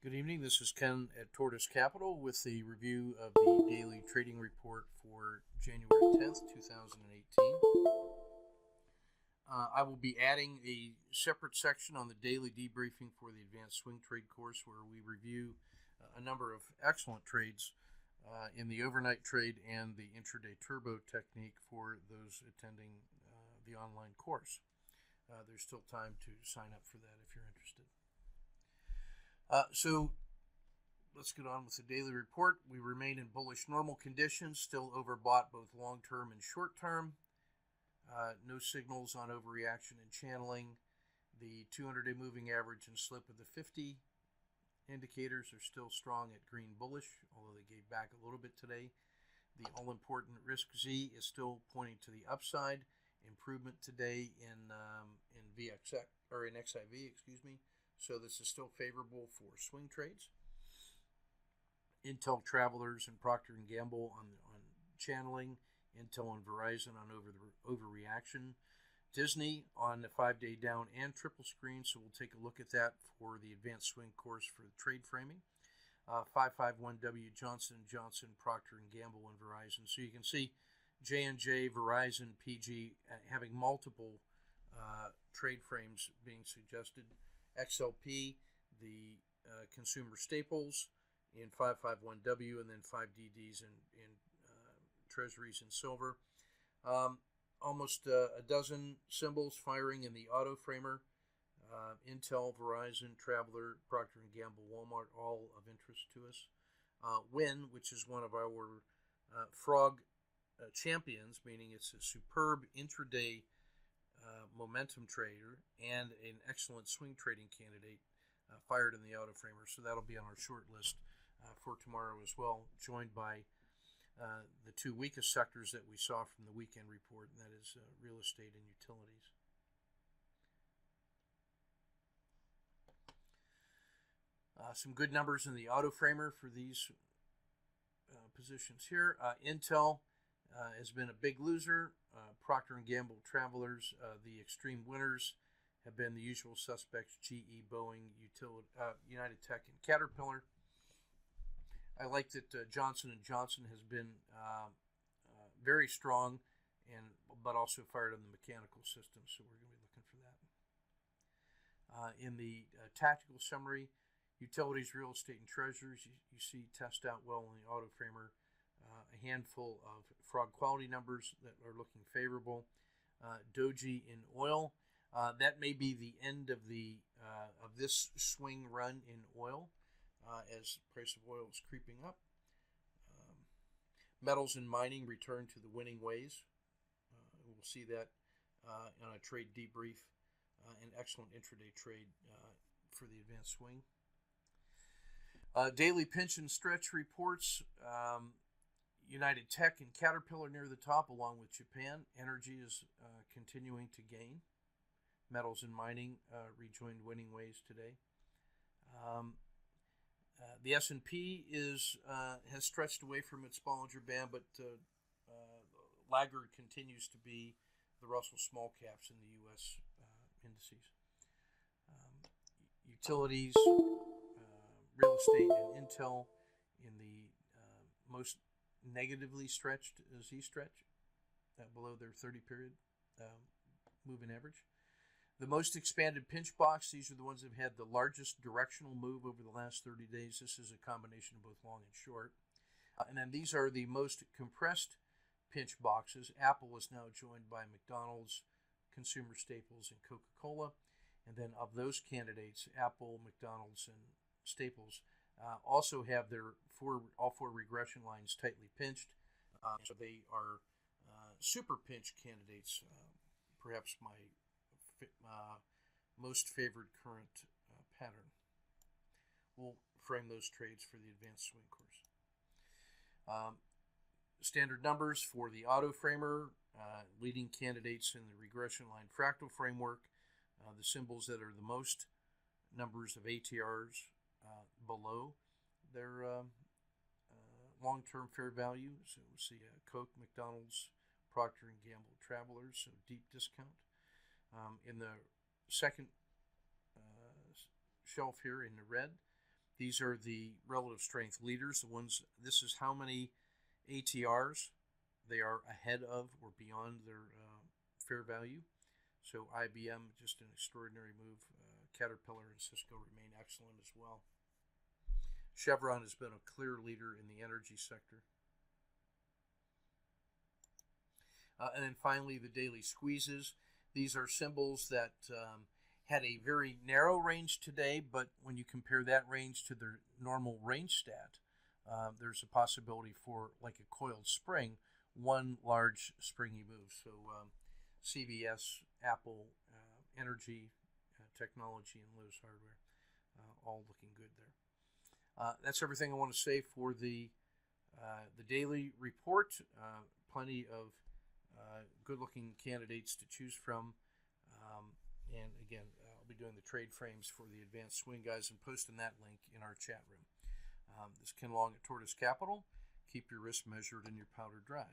Good evening. This is Ken at Tortoise Capital with the review of the daily trading report for January 10th, 2018. I will be adding a separate section on the daily debriefing for the advanced swing trade course where we review a number of excellent trades in the overnight trade and the intraday turbo technique for those attending the online course. There's still time to sign up for that if you're interested. So let's get on with the daily report. We remain in bullish normal conditions, still overbought both long-term and short-term. No signals on overreaction and channeling. The 200-day moving average and slip of the 50 indicators are still strong at green bullish, although they gave back a little bit today. The all-important risk Z is still pointing to the upside. Improvement today in VXX or in XIV, excuse me. So this is still favorable for swing trades. Intel, Travelers, and Procter & Gamble on channeling. Intel and Verizon on overreaction. Disney on the 5-day down and triple screen, so we'll take a look at that for the advanced swing course for the trade framing. 551W, Johnson & Johnson, Procter & Gamble, and Verizon. So you can see J&J, Verizon, PG having multiple trade frames being suggested. XLP, the consumer staples in 551W, and then 5DDs in treasuries and silver. Almost a dozen symbols firing in the auto framer. Intel, Verizon, Traveler, Procter & Gamble, Walmart, all of interest to us. Win, which is one of our frog champions, meaning it's a superb intraday momentum trader and an excellent swing trading candidate, fired in the auto framer. So that'll be on our short list for tomorrow as well, joined by the two weakest sectors that we saw from the weekend report, and that is real estate and utilities. Some good numbers in the auto framer for these positions here. Intel has been a big loser. Procter & Gamble, Travelers, the extreme winners have been the usual suspects: GE, Boeing, United Tech, and Caterpillar. I like that Johnson & Johnson has been very strong, but also fired on the mechanical system, so we're going to be looking for that. In the tactical summary, utilities, real estate, and treasuries, you see test out well in the auto framer. A handful of frog quality numbers that are looking favorable. Doji in oil. That may be the end of this swing run in oil as price of oil is creeping up. Metals and mining return to the winning ways. We'll see that on a trade debrief. An excellent intraday trade for the advanced swing. Daily pinch and stretch reports. United Tech and Caterpillar near the top, along with Japan. Energy is continuing to gain. Metals and mining rejoined winning ways today. The S&P has stretched away from its Bollinger Band, but laggard continues to be the Russell small caps in the U.S. Indices. Utilities, real estate, and Intel in the most negatively stretched Z-stretch below their 30-period moving average. The most expanded pinch box, these are the ones that have had the largest directional move over the last 30 days. This is a combination of both long and short. And then these are the most compressed pinch boxes. Apple is now joined by McDonald's, consumer staples, and Coca-Cola. And then of those candidates, Apple, McDonald's, and Staples also have all four regression lines tightly pinched. So they are super pinch candidates, perhaps my most favored current pattern. We'll frame those trades for the advanced swing course. Standard numbers for the auto framer, leading candidates in the regression line fractal framework, the symbols that are the most numbers of ATRs below their long-term fair value. So we'll see Coke, McDonald's, Procter & Gamble, Travelers, so deep discount. In the second shelf here in the red, These are the relative strength leaders. The ones. This is how many ATRs they are ahead of or beyond their fair value. So IBM, just an extraordinary move. Caterpillar and Cisco remain excellent as well. Chevron has been a clear leader in the energy sector. And then finally, the daily squeezes. These are symbols that had a very narrow range today, but when you compare that range to their normal range stat, there's a possibility for, like a coiled spring, one large springy move. So CVS, Apple, Energy, Technology, and Lowe's Hardware, all looking good there. That's everything I want to say for the daily report. Plenty of good-looking candidates to choose from. And again, I'll be doing the trade frames for the advanced swing guys and posting that link in our chat room. This is Ken Long at Tortoise Capital. Keep your risk measured and your powder dry.